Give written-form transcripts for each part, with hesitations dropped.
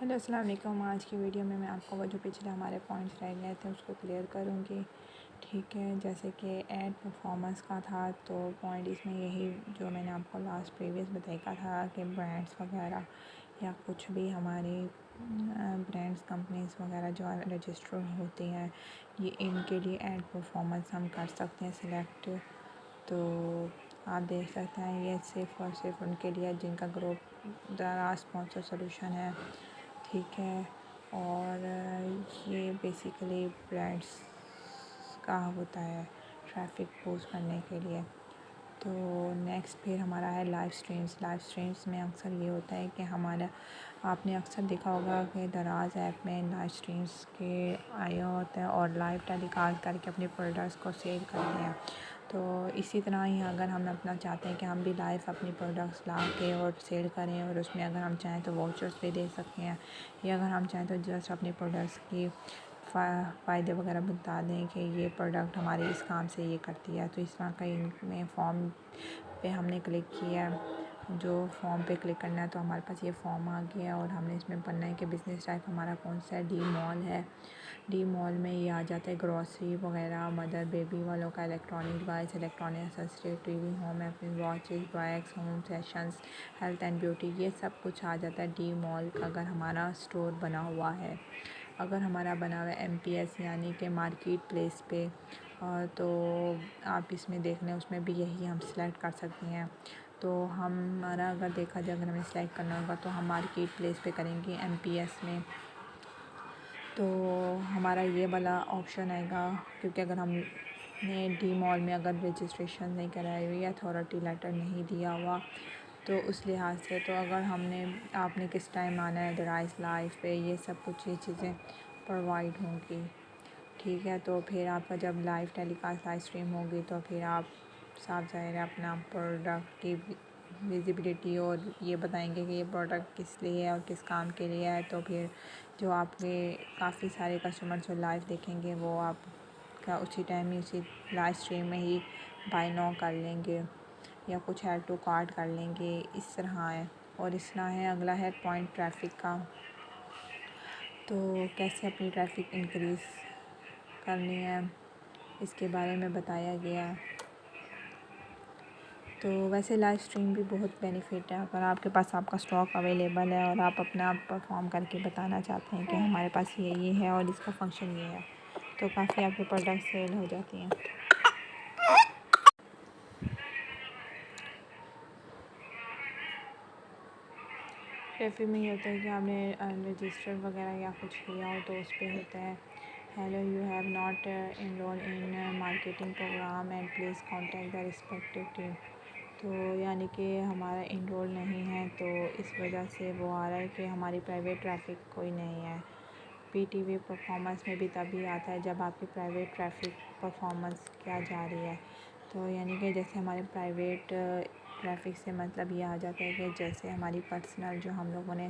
Hello السلام علیکم. آج کی ویڈیو میں آپ کو وہ جو پچھلے ہمارے پوائنٹس رہ گئے تھے اس کو کلیئر کروں گی. ٹھیک ہے, جیسے کہ ایڈ پرفارمنس کا تھا تو پوائنٹ اس میں یہی جو میں نے آپ کو لاسٹ پریویس بتایا تھا کہ برانڈس وغیرہ یا کچھ بھی ہماری برانڈس کمپنیز وغیرہ جو رجسٹر ہوتی ہیں یہ ان کے لیے ایڈ پرفارمنس ہم کر سکتے ہیں سلیکٹ. تو آپ دیکھ سکتے ہیں یہ صرف اور صرف ان کے لیے جن کا گروپ دراز اسپانسر سولوشن ہے. ٹھیک ہے, اور یہ بیسیکلی برانڈس کا ہوتا ہے ٹریفک بوسٹ کرنے کے لیے. تو نیکسٹ پھر ہمارا ہے لائیو اسٹریمس. لائیو اسٹریمس میں اکثر یہ ہوتا ہے کہ ہمارا آپ نے اکثر دیکھا ہوگا کہ دراز ایپ میں لائیو اسٹریمس کے آیا ہوتا ہے اور لائیو ٹیلی کاسٹ کر کے اپنے پروڈکٹس کو سیل کرتے ہیں. تو اسی طرح ہی اگر ہم اپنا چاہتے ہیں کہ ہم بھی لائیو اپنی پروڈکٹس لا کے اور سیل کریں اور اس میں اگر ہم چاہیں تو واؤچرس بھی دے سکتے ہیں, یا اگر ہم چاہیں تو جسٹ اپنے پروڈکٹس کی فائدے وغیرہ بتا دیں کہ یہ پروڈکٹ ہمارے اس کام سے یہ کرتی ہے. تو اس طرح کا ان میں فارم پہ ہم نے کلک کیا, جو فارم پہ کلک کرنا ہے تو ہمارے پاس یہ فارم آ گیا اور ہم نے اس میں پڑھنا ہے کہ بزنس ٹائپ ہمارا کون سا ہے. ڈی مال ہے. ڈی مال میں یہ آ جاتا ہے گروسری وغیرہ, مدر بیبی والوں کا, electronic device, electronic accessory, T V, home appliance, watches, bags, home essentials, health and beauty, یہ سب کچھ آ جاتا ہے ڈی مال کا اگر ہمارا اسٹور بنا ہوا ہے. اگر ہمارا بنا ہوا ہے ایم پی ایس یعنی کہ مارکیٹ پلیس پہ, تو آپ اس میں دیکھ لیں اس میں بھی یہی ہم سلیکٹ کر سکتے ہیں. تو ہمارا اگر دیکھا جائے اگر ہمیں سلیکٹ کرنا ہوگا تو ہم مارکیٹ پلیس پہ کریں گے ایم پی ایس میں. تو ہمارا یہ والا آپشن آئے گا, کیونکہ اگر ہم نے ڈی مال میں اگر رجسٹریشن نہیں کرائی ہوئی, اتھارٹی لیٹر نہیں دیا ہوا, تو اس لحاظ سے تو اگر ہم نے آپ نے کس ٹائم آنا ہے درائز لائف پہ, یہ سب کچھ یہ چیزیں پرووائڈ ہوں گی. ٹھیک ہے, تو پھر آپ کا جب لائیو ٹیلی کاسٹ لائیو اسٹریم ہوگی تو پھر آپ صاف ظاہر ہے اپنا پروڈکٹ کی ویزیبلٹی اور یہ بتائیں گے کہ یہ پروڈکٹ کس لیے ہے اور کس کام کے لیے ہے. تو پھر جو آپ کے کافی سارے کسٹمر جو لائیو دیکھیں گے وہ آپ کا اسی ٹائم ہی اسی لائیو اسٹریم میں ہی بائی نو کر لیں گے یا کچھ ایڈ ٹو کارٹ کر لیں گے. اس طرح ہے. اور اس طرح ہے اگلا ہے پوائنٹ ٹریفک کا. تو کیسے اپنی ٹریفک انکریز کرنی ہے اس کے بارے میں بتایا گیا. تو ویسے لائیو اسٹریم بھی بہت بینیفٹ ہے اگر آپ کے پاس آپ کا اسٹاک اویلیبل ہے اور آپ اپنا پرفارم کر کے بتانا چاہتے ہیں کہ ہمارے پاس یہ ہے اور اس کا فنکشن یہ ہے, تو کافی آپ کے پروڈکٹ سیل ہو جاتی ہیں. کیفے میں یہ ہوتا ہے کہ آپ نے رجسٹر وغیرہ یا کچھ کیا ہو تو اس پہ ہوتا ہے hello you have not enrol in marketing program and please contact the respective team. تو یعنی کہ ہمارا انرول نہیں ہے تو اس وجہ سے وہ آ رہا ہے کہ ہماری پرائیویٹ ٹریفک کوئی نہیں ہے. پی ٹی وی پرفارمنس میں بھی تبھی آتا ہے جب آپ کی پرائیویٹ ٹریفک پرفارمنس کیا جا رہی ہے. تو یعنی کہ جیسے ہمارے پرائیویٹ ٹریفک سے مطلب یہ آ جاتا ہے کہ جیسے ہماری پرسنل جو ہم لوگوں نے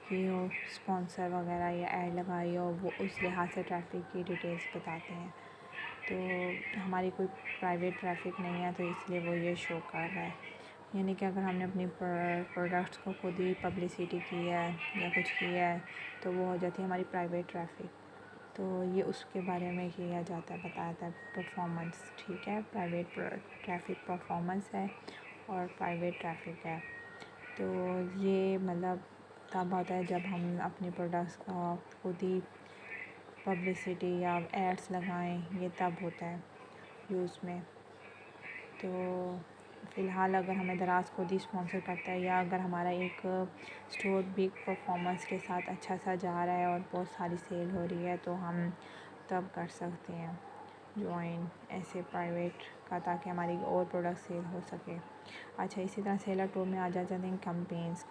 کی ہو اسپانسر وغیرہ یا ایڈ لگائی ہو وہ اس لحاظ سے ٹریفک کی ڈیٹیلس بتاتے ہیں. تو ہماری کوئی پرائیویٹ ٹریفک نہیں ہے تو اس لیے وہ یہ شو کر رہا ہے. یعنی کہ اگر ہم نے اپنی پروڈکٹس کو خود ہی پبلسٹی کی ہے یا کچھ کیا ہے تو وہ ہو جاتی ہے ہماری پرائیویٹ ٹریفک. تو یہ اس کے بارے میں کیا جاتا ہے, بتایا جاتا ہے پرفارمنس. ٹھیک ہے, پرائیویٹ ٹریفک پرفارمنس ہے اور پرائیویٹ ٹریفک ہے. تو یہ مطلب تب ہوتا ہے جب ہم اپنے پروڈکٹس کا خود ہی پبلسٹی یا ایڈس لگائیں, یہ تب ہوتا ہے یوز میں. تو فی الحال اگر ہمیں دراز خود ہی اسپانسر کرتا ہے یا اگر ہمارا ایک اسٹور بگ پرفارمنس کے ساتھ اچھا سا جا رہا ہے اور بہت ساری سیل ہو رہی ہے تو ہم تب کر سکتے ہیں جوائن ایسے پرائیویٹ کا, تاکہ ہماری اور پروڈکٹ سیل ہو سکے. اچھا, اسی طرح سیلر ٹور میں آ جاتے ہیں کمپینس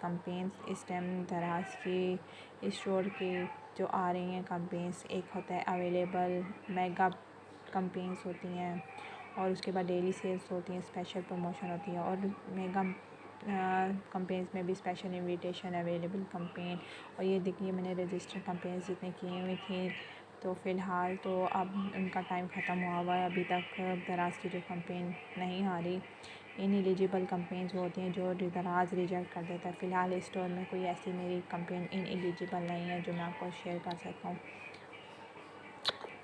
اس ٹائم دراز کی اسٹور کی جو آ رہی ہیں کمپینس. ایک ہوتا ہے اویلیبل میگا کمپینس ہوتی ہیں اور اس کے بعد ڈیلی سیلز ہوتی ہیں, اسپیشل پروموشن ہوتی ہے, اور میگا کمپینس میں بھی اسپیشل انویٹیشن اویلیبل کمپین. اور یہ دیکھیے میں نے رجسٹر کمپینس جتنے کی ہوئی تھیں تو فی الحال تو اب ان کا ٹائم ختم ہوا ہوا ہے, ابھی تک دراز کی جو کمپین نہیں آ رہی. ان ایلیجیبل کمپینز ہوتی ہیں جو دراز ریجیکٹ کر دیتا ہے. فی الحال اسٹور میں کوئی ایسی میری کمپین ان ایلیجیبل نہیں ہے جو میں آپ کو شیئر کر سکتا ہوں.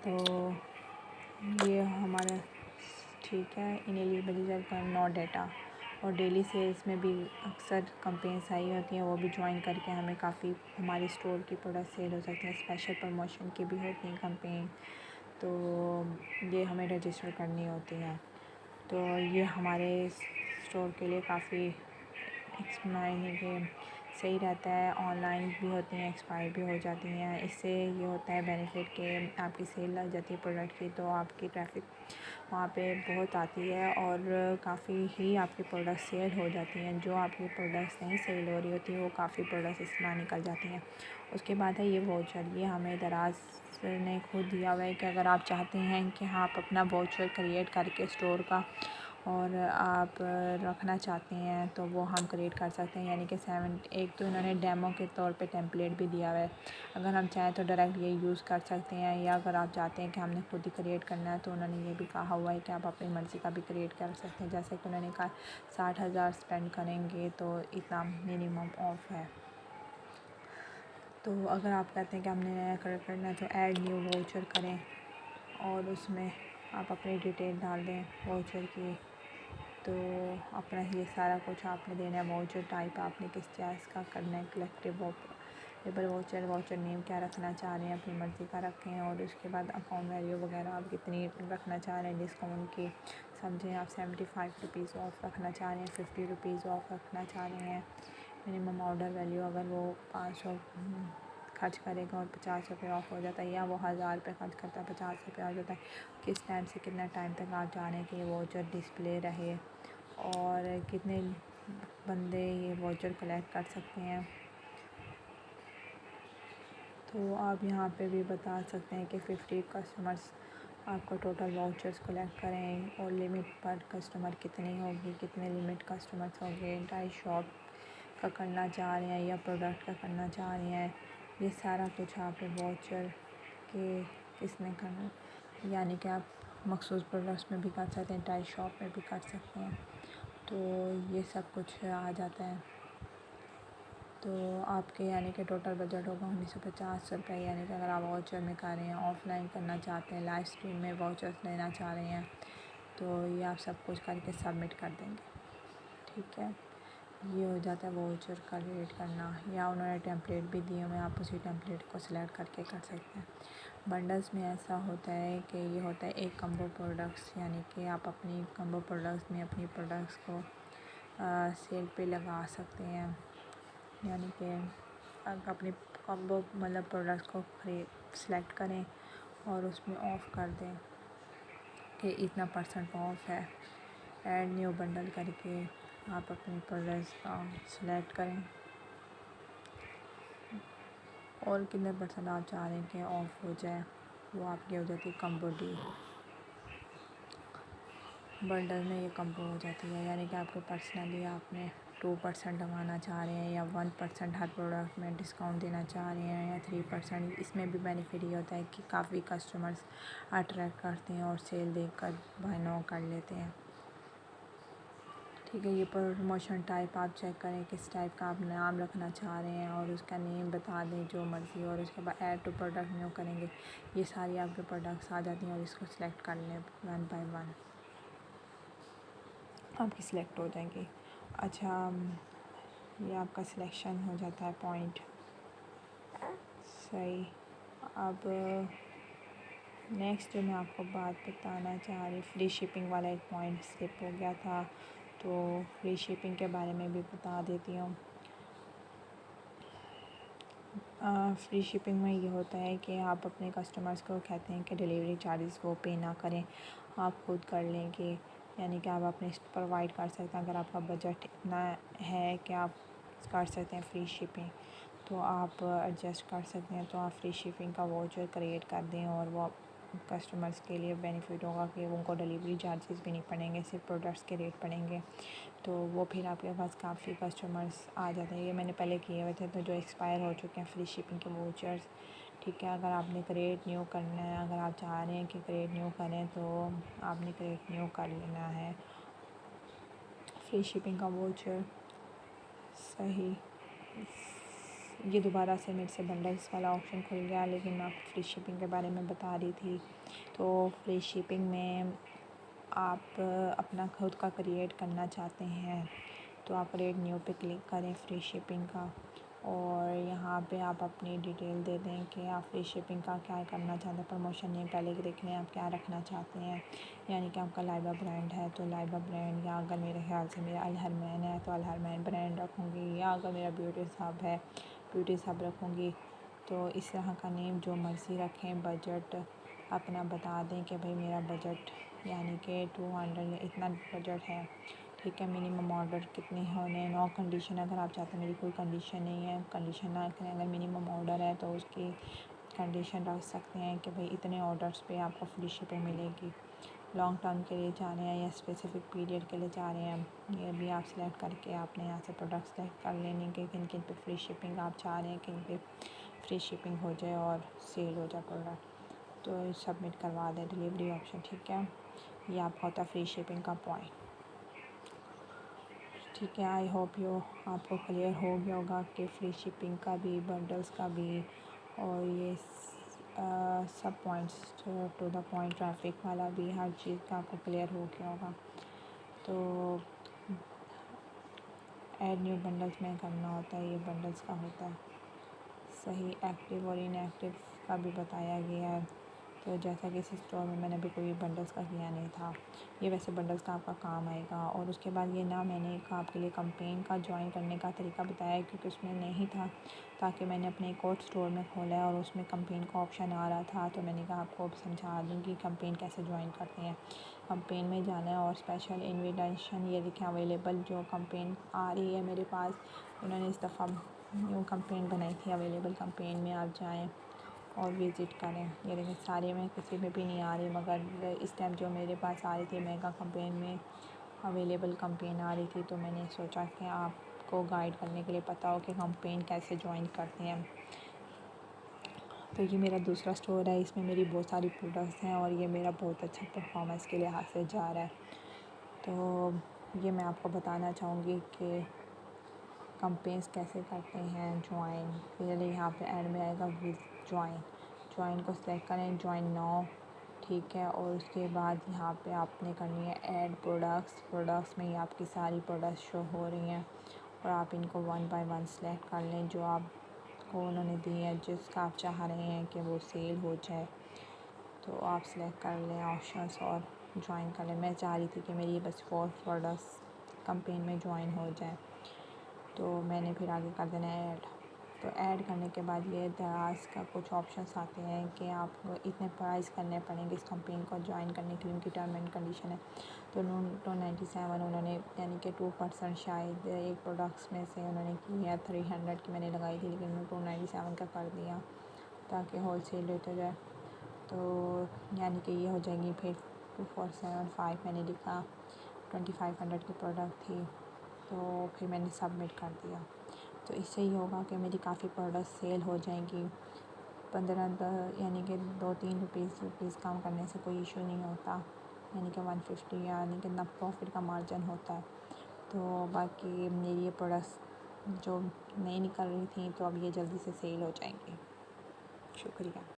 تو یہ ہمارا ٹھیک ہے. ان ایلیجیبل کا نو ڈیٹا اور ڈیلی سیلز میں بھی اکثر کمپینس آئی ہوتی ہیں, وہ بھی جوائن کر کے ہمیں کافی ہماری اسٹور کی پروڈکٹ سیل ہو سکتے ہیں. اسپیشل پروموشن کی بھی ہوتی ہیں کمپین, تو یہ ہمیں رجسٹر کرنی ہوتی ہیں. تو یہ ہمارے اسٹور کے لیے کافی معنی کہ صحیح رہتا ہے. آن لائن بھی ہوتی ہیں, ایکسپائر بھی ہو جاتی ہیں. اس سے یہ ہوتا ہے بینیفٹ کہ آپ کی سیل لگ جاتی ہے پروڈکٹ کی, تو آپ کی ٹریفک وہاں پہ بہت آتی ہے اور کافی ہی آپ کی پروڈکٹ سیل ہو جاتی ہیں. جو آپ کی پروڈکٹس نہیں سیل ہو رہی ہوتی وہ کافی پروڈکٹس اس طرح نکل جاتی ہیں. اس کے بعد ہے یہ واؤچر. یہ ہمیں دراز نے خود دیا ہوا ہے کہ اگر آپ چاہتے ہیں کہ آپ اپنا واؤچر کریٹ کر کے اسٹور کا اور آپ رکھنا چاہتے ہیں تو وہ ہم کریٹ کر سکتے ہیں. یعنی کہ ایک تو انہوں نے ڈیمو کے طور پہ ٹیمپلیٹ بھی دیا ہوا ہے. اگر ہم چاہیں تو ڈائریکٹ یہ یوز کر سکتے ہیں, یا اگر آپ چاہتے ہیں کہ ہم نے خود ہی کریٹ کرنا ہے تو انہوں نے یہ بھی کہا ہوا ہے کہ آپ اپنی مرضی کا بھی کریٹ کر سکتے ہیں. جیسے کہ انہوں نے کہا 60,000 اسپینڈ کریں گے تو اتنا منیمم آف ہے. تو اگر آپ کہتے ہیں کہ ہم نے نیا کریٹ کرنا ہے تو ایڈ نیو واؤچر کریں اور اس میں آپ اپنی ڈیٹیل ڈال دیں واؤچر کی. تو اپنا یہ سارا کچھ آپ نے دینا ہے. واؤچر ٹائپ آپ نے کس چیز کا کرنا ہے, کلیکٹیو لیبل واؤچر, واؤچر نیم کیا رکھنا چاہ رہے ہیں اپنی مرضی کا رکھیں. اور اس کے بعد اکاؤنٹ ویلیو وغیرہ آپ کتنی رکھنا چاہ رہے ہیں ڈسکاؤنٹ کی. سمجھیں آپ 75 روپیز آف رکھنا چاہ رہے ہیں, 50 روپیز آف رکھنا چاہ رہے ہیں. منیمم آرڈر ویلیو اگر وہ 500 خرچ کرے گا اور 50 روپے آف ہو جاتا ہے, یا وہ 1000 روپے خرچ کرتا ہے 50 روپے آ جاتا ہے. کس ٹائم سے کتنا ٹائم تک آپ چاہ رہے ہیں کہ یہ واؤچر ڈسپلے رہے اور کتنے بندے یہ واؤچر کلیکٹ کر سکتے ہیں. تو آپ یہاں پہ بھی بتا سکتے ہیں کہ 50 کسٹمرز آپ کو ٹوٹل واؤچرز کلیکٹ کریں, اور لمٹ پر کسٹمر کتنی ہوگی, کتنے لمٹ کسٹمرز ہوں گے. ڈرائی شاپ کا کرنا چاہ رہے ہیں یا پروڈکٹ کا کرنا چاہ رہے ہیں, یہ سارا کچھ آپ واؤچر کے کس میں کرنا, یعنی کہ آپ مخصوص پروڈکٹس میں بھی کر سکتے ہیں, ڈرائی شاپ میں بھی کر سکتے ہیں. تو یہ سب کچھ آ جاتا ہے. تو آپ کے یعنی کہ ٹوٹل بجٹ ہوگا 1950 روپے. یعنی کہ اگر آپ واؤچر میں کر رہے ہیں, آف لائن کرنا چاہتے ہیں, لائیو اسٹریم میں واؤچرس لینا چاہ رہے ہیں, تو یہ آپ سب کچھ کر کے سبمٹ کر دیں گے. ٹھیک ہے, یہ ہو جاتا ہے واؤچر کا کریٹ کرنا. یا انہوں نے ٹیمپلیٹ بھی دیے ہوئے ہیں, آپ اسی ٹیمپلیٹ کو سلیکٹ کر کے کر سکتے ہیں. بنڈلز میں ایسا ہوتا ہے کہ یہ ہوتا ہے ایک کمبو پروڈکٹس, یعنی کہ آپ اپنی کمبو پروڈکٹس میں اپنی پروڈکٹس کو سیل پہ لگا سکتے ہیں. یعنی کہ اپنی کمبو مطلب پروڈکٹس کو سلیکٹ کریں اور اس میں آف کر دیں کہ اتنا % آف ہے. ایڈ نیو بنڈل کر کے آپ اپنی پروڈکٹس کا سلیکٹ کریں اور کتنے % آپ چاہ رہے ہیں کہ آف ہو جائے, وہ آپ کی ہو جاتی ہے کمبو ڈیل. بنڈل میں یہ کمبو ہو جاتی ہے, یعنی کہ آپ کو پرسنلی آپ نے 2% لگانا چاہ رہے ہیں, یا 1% ہر پروڈکٹ میں ڈسکاؤنٹ دینا چاہ رہے ہیں, یا 3%. اس میں بھی بینیفٹ یہ ہوتا ہے کہ کافی کسٹمرز اٹریکٹ کرتے ہیں اور سیل دیکھ کر بائی نو کر لیتے ہیں. ٹھیک ہے, یہ پروموشن ٹائپ آپ چیک کریں کس ٹائپ کا آپ نام رکھنا چاہ رہے ہیں, اور اس کا نیم بتا دیں جو مرضی. اور اس کے بعد ایڈ ٹو پروڈکٹ نیو کریں گے, یہ ساری آپ کے پروڈکٹس آ جاتی ہیں, اور اس کو سلیکٹ کر لیں 1 بائی 1 آپ کی سلیکٹ ہو جائیں گی. اچھا, یہ آپ کا سلیکشن ہو جاتا ہے پوائنٹ صحیح. اب نیکسٹ جو میں آپ کو بات بتانا چاہ رہی, فری شپنگ والا ایک پوائنٹ اسکپ ہو گیا تھا, تو فری شپنگ کے بارے میں بھی بتا دیتی ہوں. فری شپنگ میں یہ ہوتا ہے کہ آپ اپنے کسٹمرز کو کہتے ہیں کہ ڈیلیوری چارجز وہ پے نہ کریں, آپ خود کر لیں گے. یعنی کہ آپ اپنے پرووائڈ کر سکتے ہیں. اگر آپ کا بجٹ اتنا ہے کہ آپ کر سکتے ہیں فری شپنگ, تو آپ ایڈجسٹ کر سکتے ہیں. تو آپ فری شپنگ کا واؤچر کریٹ کر دیں, اور وہ کسٹمرز کے لیے بینیفٹ ہوگا کہ ان کو ڈیلیوری چارجز بھی نہیں پڑیں گے, صرف پروڈکٹس کے ریٹ پڑیں گے. تو وہ پھر آپ کے پاس کافی کسٹمرز آ جاتے ہیں. یہ میں نے پہلے کیے ہوئے تھے, تو جو ایکسپائر ہو چکے ہیں فری شپنگ کے واؤچرز. ٹھیک ہے, اگر آپ نے کریٹ نیو کرنا ہے, اگر آپ چاہ رہے ہیں کہ کریٹ نیو کریں, تو آپ نے کریٹ نیو کر لینا ہے. فری شپنگ کا واچر. صحیح. یہ دوبارہ سے میرے سے بنڈلس والا آپشن کھل گیا، لیکن میں آپ کو فری شپنگ کے بارے میں بتا رہی تھی. تو فری شپنگ میں آپ اپنا خود کا کریٹ کرنا چاہتے ہیں تو آپ کریٹ نیو پہ کلک کریں فری شپنگ کا، اور یہاں پہ آپ اپنی ڈیٹیل دے دیں کہ آپ فری شپنگ کا کیا کرنا چاہتے ہیں. پروموشن نیم پہلے دیکھ لیں آپ کیا رکھنا چاہتے ہیں، یعنی کہ آپ کا لائبہ برانڈ ہے تو لائبہ برانڈ، یا اگر میرے خیال سے میرا الحرمین ہے تو الحرمین برانڈ رکھوں گی، یا اگر میرا بیوٹی ہب ہے بیوٹی ہب رکھوں گی. تو اس طرح کا نیم جو مرضی رکھیں. بجٹ اپنا بتا دیں کہ بھئی میرا بجٹ یعنی کہ 200 اتنا بجٹ ہے، ٹھیک ہے. منیمم آرڈر کتنے ہونے، نو کنڈیشن. اگر آپ چاہتے ہیں میری کوئی کنڈیشن نہیں ہے، کنڈیشن نہ کریں. اگر منیمم آرڈر ہے تو اس کی کنڈیشن رکھ سکتے ہیں کہ بھئی اتنے آرڈرس پہ آپ کو فری شپنگ ملے گی. لانگ ٹرم کے لیے چاہ رہے ہیں یا اسپیسیفک پیریڈ کے لیے چاہ رہے ہیں، یہ بھی آپ سلیکٹ کر کے آپ نے یہاں سے پروڈکٹ سلیکٹ کر لینے کہ کن کن پہ فری شپنگ آپ چاہ رہے ہیں، کن پہ فری شپنگ ہو جائے اور سیل ہو جائے پروڈکٹ. تو سبمٹ کروا دیں ڈیلیوری آپشن، ٹھیک ہے. یہ آپ کا ہوتا ہے فری شپنگ کا پوائنٹ، ٹھیک ہے. آئی ہوپ آپ کو کلیئر ہو گیا ہوگا کہ فری شپنگ کا بھی، بنڈلس کا بھی، اور یہ سب points to the point traffic والا بھی، ہر چیز کا آپ کو کلیئر ہو گیا ہوگا. تو ایڈ نیو بنڈلس میں کرنا ہوتا ہے، یہ بنڈلس کا ہوتا ہے. صحیح. ایکٹیو اور ان ایکٹیو کا بھی بتایا گیا ہے. تو جیسا کہ اس اسٹور میں نے ابھی کوئی بنڈلس کا کیا نہیں تھا، یہ ویسے بنڈلس کا آپ کا کام آئے گا. اور اس کے بعد یہ نہ میں نے آپ کے لیے کمپین کا جوائن کرنے کا طریقہ بتایا کیونکہ اس میں نہیں تھا، تاکہ میں نے اپنے ایک اور اسٹور میں کھولا ہے اور اس میں کمپین کا آپشن آ رہا تھا. تو میں نے کہا آپ کو سمجھا دوں گی کمپین کیسے جوائن کرتے ہیں. کمپین میں جانا ہے اور اسپیشل انویٹیشن یہ لکھیں اویلیبل. جو کمپین آ رہی ہے میرے پاس، انہوں نے اس دفعہ نیو کمپین بنائی تھی اویلیبل. کمپین میں آپ جائیں اور وزٹ کریں. یہ دیکھیں سارے میں کسی میں بھی نہیں آ رہی، مگر اس ٹائم جو میرے پاس آ رہی تھی میگا کمپین میں اویلیبل کمپین آ رہی تھی، تو میں نے سوچا کہ آپ کو گائیڈ کرنے کے لیے پتہ ہو کہ کمپین کیسے جوائن کرتے ہیں. تو یہ میرا دوسرا اسٹور ہے، اس میں میری بہت ساری پروڈکٹس ہیں اور یہ میرا بہت اچھا پرفارمنس کے لحاظ سے جا رہا ہے. تو یہ میں آپ کو بتانا چاہوں گی کہ کمپینس کیسے کرتے ہیں جوائن. پھر یہاں پہ ایڈ میں آئے گا جوائن کو سلیکٹ کریں، جوائن ناؤ، ٹھیک ہے. اور اس کے بعد یہاں پہ آپ نے کرنی ہے ایڈ پروڈکٹس میں ہی آپ کی ساری پروڈکٹس شو ہو رہی ہیں، اور آپ ان کو 1 بائی 1 سلیکٹ کر لیں جو آپ کو انہوں نے دی ہے، جس کا آپ چاہ رہے ہیں کہ وہ سیل ہو جائے. تو آپ سلیکٹ کر لیں آپشنس اور جوائن کر لیں. میں چاہ رہی تھی کہ میری بس 4 پروڈکٹس کمپین میں جوائن ہو جائیں، تو میں نے پھر آگے کر دینا ہے ایڈ. تو ایڈ کرنے کے بعد یہ دراز کا کچھ آپشنس آتے ہیں کہ آپ کو اتنے پرائز کرنے پڑیں گے اس کمپین کو جوائن کرنے کے لیے. ان کی ٹرم اینڈ کنڈیشن ہے. تو 297 انہوں نے یعنی کہ 2% شاید ایک پروڈکٹس میں سے انہوں نے کی ہے. 300 کی میں نے لگائی تھی لیکن انہوں نے 297 کا کر دیا تاکہ ہول سیل ریٹ ہو جائے. تو یعنی کہ یہ ہو جائے گی. پھر 2475 میں نے لکھا، 2500 کی پروڈکٹ تھی، تو پھر میں نے سبمٹ کر دیا. تو اس سے یہ ہوگا کہ میری کافی پروڈکٹس سیل ہو جائیں گی. 15 یعنی کہ 2-3 روپیز کم کرنے سے کوئی ایشو نہیں ہوتا، یعنی کہ 150 یعنی کہ اتنا پروفٹ کا مارجن ہوتا ہے. تو باقی میری یہ پروڈکٹس جو نہیں نکل رہی تھیں تو اب یہ جلدی سے سیل ہو جائیں گی. شکریہ.